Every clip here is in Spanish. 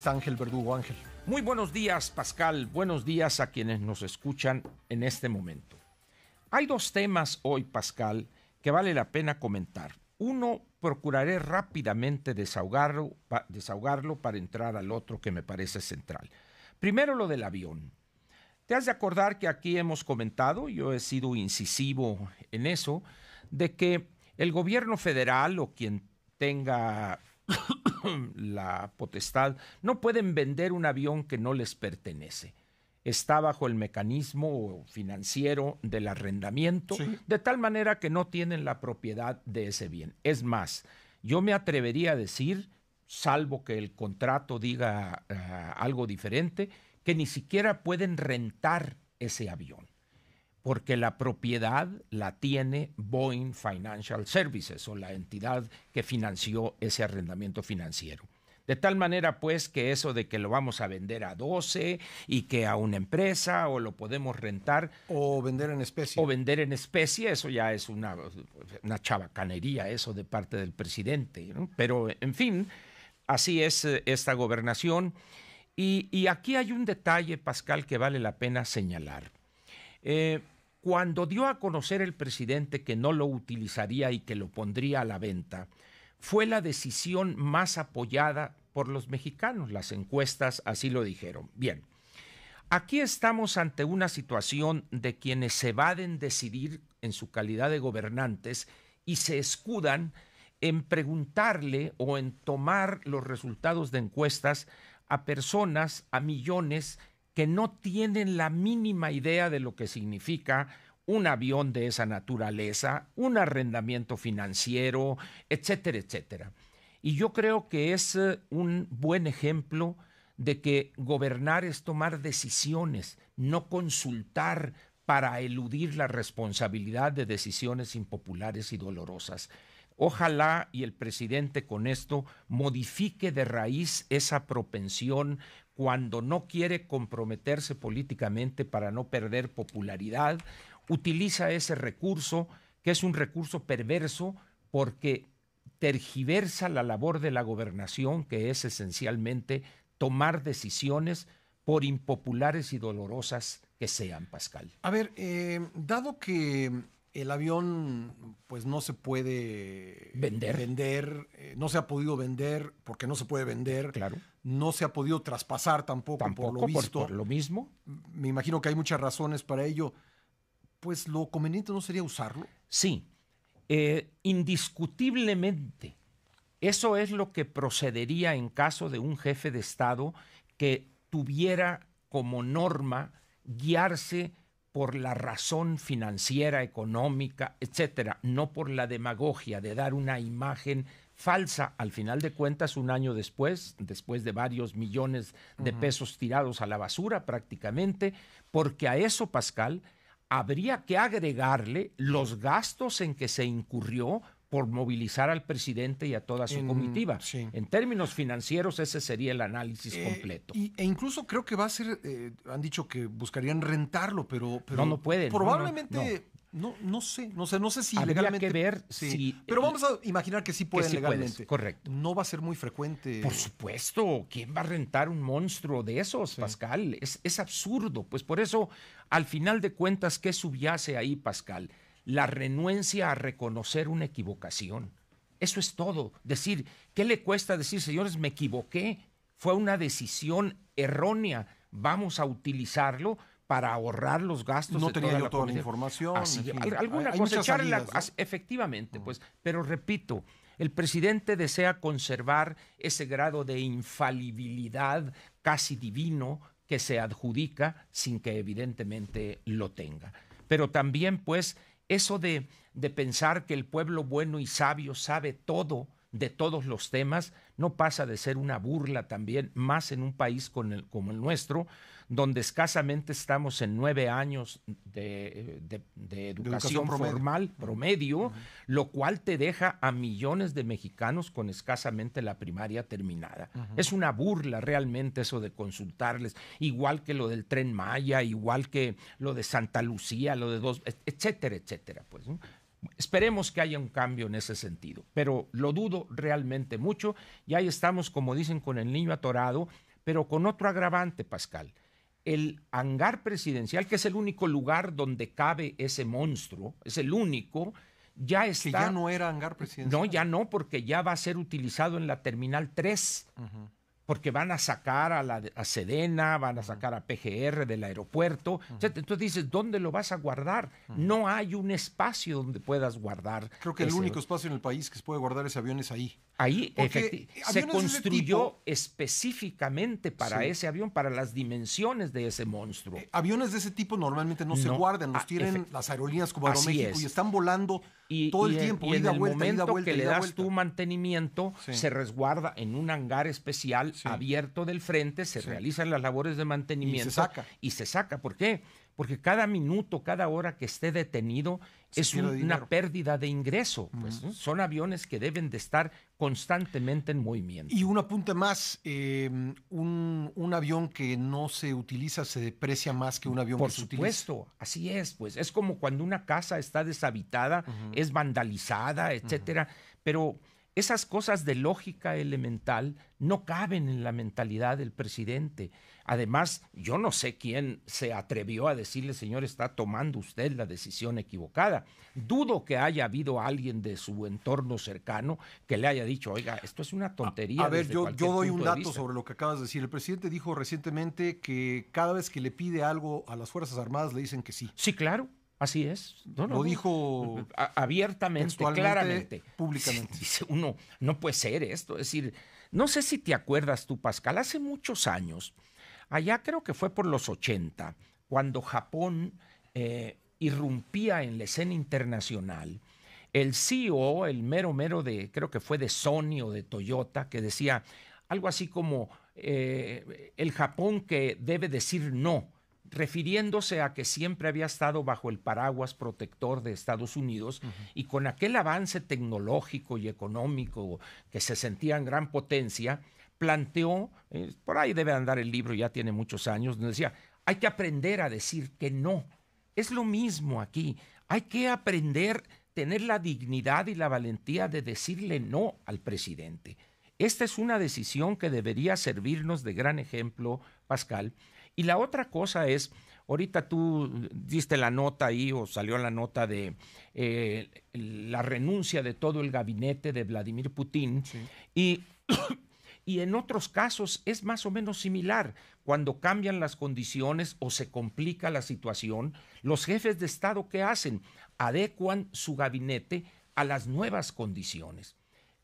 Ángel Verdugo. Ángel. Muy buenos días, Pascal. Buenos días a quienes nos escuchan en este momento. Hay dos temas hoy, Pascal, que vale la pena comentar. Uno, procuraré rápidamente desahogarlo para entrar al otro que me parece central. Primero, lo del avión. Te has de acordar que aquí hemos comentado, yo he sido incisivo en eso, de que el gobierno federal o quien tenga la potestad no pueden vender un avión que no les pertenece. Está bajo el mecanismo financiero del arrendamiento, sí, de tal manera que no tienen la propiedad de ese bien. Es más, yo me atrevería a decir, salvo que el contrato diga algo diferente, que ni siquiera pueden rentar ese avión, porque la propiedad la tiene Boeing Financial Services, o la entidad que financió ese arrendamiento financiero. De tal manera, pues, que eso de que lo vamos a vender a 12 y que a una empresa o lo podemos rentar. O vender en especie. O vender en especie, eso ya es una chabacanería, eso de parte del presidente, ¿no? Pero, en fin, así es esta gobernación. Y aquí hay un detalle, Pascal, que vale la pena señalar. Cuando dio a conocer el presidente que no lo utilizaría y que lo pondría a la venta, fue la decisión más apoyada por los mexicanos. Las encuestas así lo dijeron. Bien, aquí estamos ante una situación de quienes se evaden decidir en su calidad de gobernantes y se escudan en preguntarle o en tomar los resultados de encuestas a personas, a millones que no tienen la mínima idea de lo que significa un avión de esa naturaleza, un arrendamiento financiero, etcétera, etcétera. Y yo creo que es un buen ejemplo de que gobernar es tomar decisiones, no consultar para eludir la responsabilidad de decisiones impopulares y dolorosas. Ojalá y el presidente con esto modifique de raíz esa propensión cuando no quiere comprometerse políticamente para no perder popularidad. Utiliza ese recurso, que es un recurso perverso, porque tergiversa la labor de la gobernación, que es esencialmente tomar decisiones, por impopulares y dolorosas que sean, Pascal. A ver, dado que el avión pues no se puede vender, no se ha podido vender porque no se puede vender, claro, no se ha podido traspasar tampoco por lo visto. Por lo mismo. Me imagino que hay muchas razones para ello. Pues lo conveniente no sería usarlo. Sí, indiscutiblemente. Eso es lo que procedería en caso de un jefe de Estado que tuviera como norma guiarse por la razón financiera, económica, etcétera, no por la demagogia de dar una imagen falsa. Al final de cuentas, un año después de varios millones de pesos tirados a la basura prácticamente, porque a eso, Pascal, habría que agregarle los gastos en que se incurrió por movilizar al presidente y a toda su comitiva. Sí. En términos financieros, ese sería el análisis completo. E incluso creo que va a ser, han dicho que buscarían rentarlo, pero no pueden. Probablemente, no sé si habría legalmente. Que ver si. Pero vamos a imaginar que sí pueden legalmente. Puedes, correcto. No va a ser muy frecuente. Por supuesto, ¿quién va a rentar un monstruo de esos, Pascal? Es absurdo. Pues por eso, al final de cuentas, ¿qué subyace ahí, Pascal? La renuencia a reconocer una equivocación. Eso es todo. Decir, ¿qué le cuesta decir, señores, me equivoqué? Fue una decisión errónea. Vamos a utilizarlo para ahorrar los gastos. No tenía yo toda la información. Así, en fin, alguna cosa, echarle efectivamente, pues. Pero repito, el presidente desea conservar ese grado de infalibilidad casi divino que se adjudica sin que evidentemente lo tenga. Pero también, pues, eso de pensar que el pueblo bueno y sabio sabe todo de todos los temas, no pasa de ser una burla también, más en un país como el nuestro, donde escasamente estamos en 9 años de educación formal promedio, lo cual te deja a millones de mexicanos con escasamente la primaria terminada. Es una burla realmente eso de consultarles, igual que lo del Tren Maya, igual que lo de Santa Lucía, lo de etcétera, etcétera, pues, ¿no? Esperemos que haya un cambio en ese sentido, pero lo dudo realmente mucho y ahí estamos, como dicen, con el niño atorado, pero con otro agravante, Pascal. El hangar presidencial, que es el único lugar donde cabe ese monstruo, es el único, ya está... Que ya no era hangar presidencial. No, ya no, porque ya va a ser utilizado en la Terminal 3. Porque van a sacar a Sedena, van a sacar a PGR del aeropuerto. Entonces dices, ¿dónde lo vas a guardar? No hay un espacio donde puedas guardar. Creo que el único espacio en el país que se puede guardar ese avión es ahí. Ahí se construyó específicamente para ese avión, para las dimensiones de ese monstruo. Aviones de ese tipo normalmente no se guardan, los tienen las aerolíneas como Aeroméxico y están volando todo el tiempo. Y en el momento que le das tu mantenimiento, se resguarda en un hangar especial abierto del frente, se realizan las labores de mantenimiento y se saca. ¿Por qué? Porque cada minuto, cada hora que esté detenido es una pérdida de ingreso. Pues, ¿no? Son aviones que deben de estar constantemente en movimiento. Y un apunte más, un avión que no se utiliza se deprecia más que un avión que se utiliza. Por supuesto, así es. Pues es como cuando una casa está deshabitada, es vandalizada, etcétera. Pero esas cosas de lógica elemental no caben en la mentalidad del presidente. Además, yo no sé quién se atrevió a decirle, señor, está tomando usted la decisión equivocada. Dudo que haya habido alguien de su entorno cercano que le haya dicho, oiga, esto es una tontería. A ver, yo doy un dato sobre lo que acabas de decir. El presidente dijo recientemente que cada vez que le pide algo a las Fuerzas Armadas le dicen que sí. Sí, claro. Así es. Lo dijo abiertamente, claramente. Públicamente. Dice uno, no puede ser esto. Es decir, no sé si te acuerdas tú, Pascal, hace muchos años, allá creo que fue por los 80, cuando Japón irrumpía en la escena internacional, el CEO, el mero de, creo que fue de Sony o de Toyota, que decía algo así como el Japón que debe decir no, refiriéndose a que siempre había estado bajo el paraguas protector de Estados Unidos y con aquel avance tecnológico y económico que se sentía en gran potencia, planteó, por ahí debe andar el libro, ya tiene muchos años, donde decía, hay que aprender a decir que no. Es lo mismo aquí, hay que aprender, tener la dignidad y la valentía de decirle no al presidente. Esta es una decisión que debería servirnos de gran ejemplo, Pascal. Y la otra cosa es, ahorita tú diste la nota ahí o salió la nota de la renuncia de todo el gabinete de Vladimir Putin y en otros casos es más o menos similar. Cuando cambian las condiciones o se complica la situación, los jefes de Estado, ¿qué hacen? Adecuan su gabinete a las nuevas condiciones.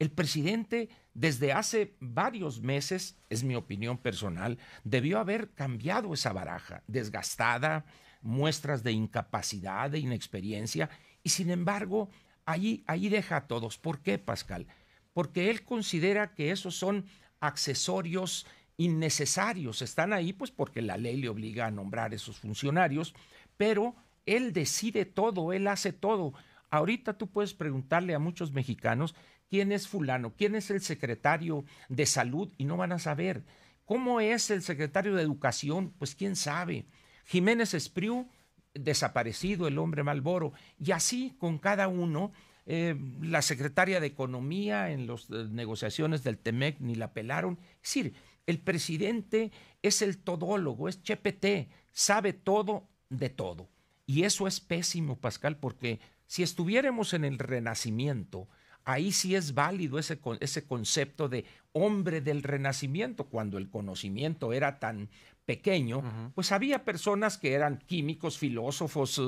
El presidente, desde hace varios meses, es mi opinión personal, debió haber cambiado esa baraja, desgastada, muestras de incapacidad, de inexperiencia, y sin embargo, ahí deja a todos. ¿Por qué, Pascal? Porque él considera que esos son accesorios innecesarios. Están ahí pues porque la ley le obliga a nombrar esos funcionarios, pero él decide todo, él hace todo. Ahorita tú puedes preguntarle a muchos mexicanos quién es fulano, quién es el secretario de salud y no van a saber. ¿Cómo es el secretario de educación? Pues quién sabe. Jiménez Espriu, desaparecido, el hombre Malboro, y así con cada uno. La secretaria de Economía en las negociaciones del TEMEC ni la pelaron. Es decir, el presidente es el todólogo, es Chepete, sabe todo de todo. Y eso es pésimo, Pascal, porque si estuviéramos en el Renacimiento, ahí sí es válido ese concepto de hombre del Renacimiento, cuando el conocimiento era tan pequeño, pues había personas que eran químicos, filósofos,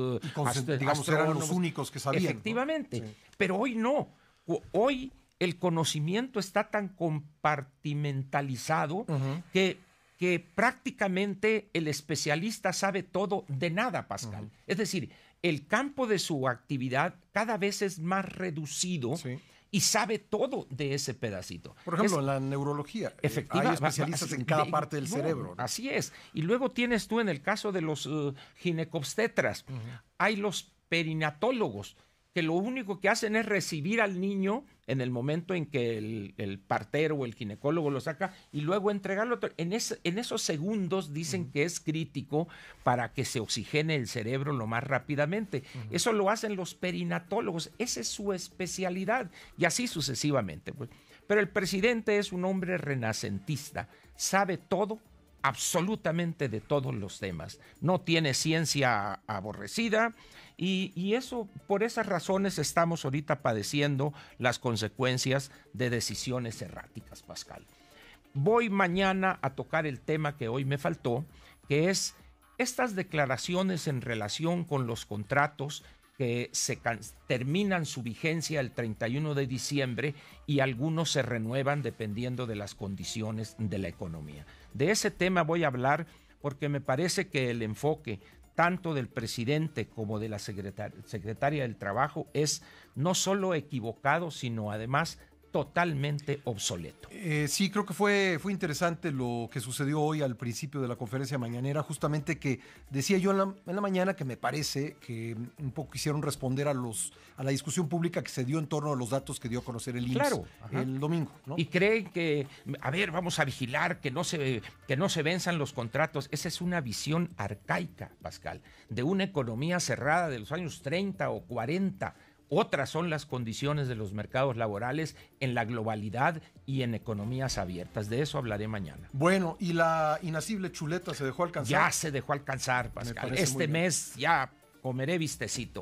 digamos, eran los únicos que sabían. Efectivamente, ¿no? Sí. Pero hoy no. Hoy el conocimiento está tan compartimentalizado que prácticamente el especialista sabe todo de nada, Pascal. Es decir, el campo de su actividad cada vez es más reducido. Sí. Y sabe todo de ese pedacito. Por ejemplo, en la neurología, hay especialistas en cada parte del cerebro. ¿No? Así es. Y luego tienes tú en el caso de los ginecobstetras, hay los perinatólogos, que lo único que hacen es recibir al niño en el momento en que el partero o el ginecólogo lo saca y luego entregarlo. En esos segundos dicen que es crítico para que se oxigene el cerebro lo más rápidamente. Eso lo hacen los perinatólogos. Esa es su especialidad y así sucesivamente. Pues. Pero el presidente es un hombre renacentista. sabe todo, absolutamente de todos los temas. No tiene ciencia aborrecida y eso, por esas razones estamos ahorita padeciendo las consecuencias de decisiones erráticas, Pascal. Voy mañana a tocar el tema que hoy me faltó, que es estas declaraciones en relación con los contratos que terminan su vigencia el 31 de diciembre y algunos se renuevan dependiendo de las condiciones de la economía. De ese tema voy a hablar porque me parece que el enfoque tanto del presidente como de la secretaria del Trabajo es no solo equivocado, sino además totalmente obsoleto. Sí, creo que fue interesante lo que sucedió hoy al principio de la conferencia mañanera, justamente que decía yo en la mañana que me parece que un poco quisieron responder a la discusión pública que se dio en torno a los datos que dio a conocer el IMSS el domingo, ¿no? Y creen que, a ver, vamos a vigilar que no se venzan los contratos. Esa es una visión arcaica, Pascal, de una economía cerrada de los años 30 o 40. Otras son las condiciones de los mercados laborales en la globalidad y en economías abiertas. De eso hablaré mañana. Bueno, ¿y la inacible chuleta se dejó alcanzar? Ya se dejó alcanzar, Pascal. Este mes ya comeré vistecito.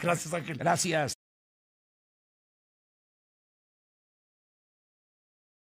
Gracias, Ángel. Gracias.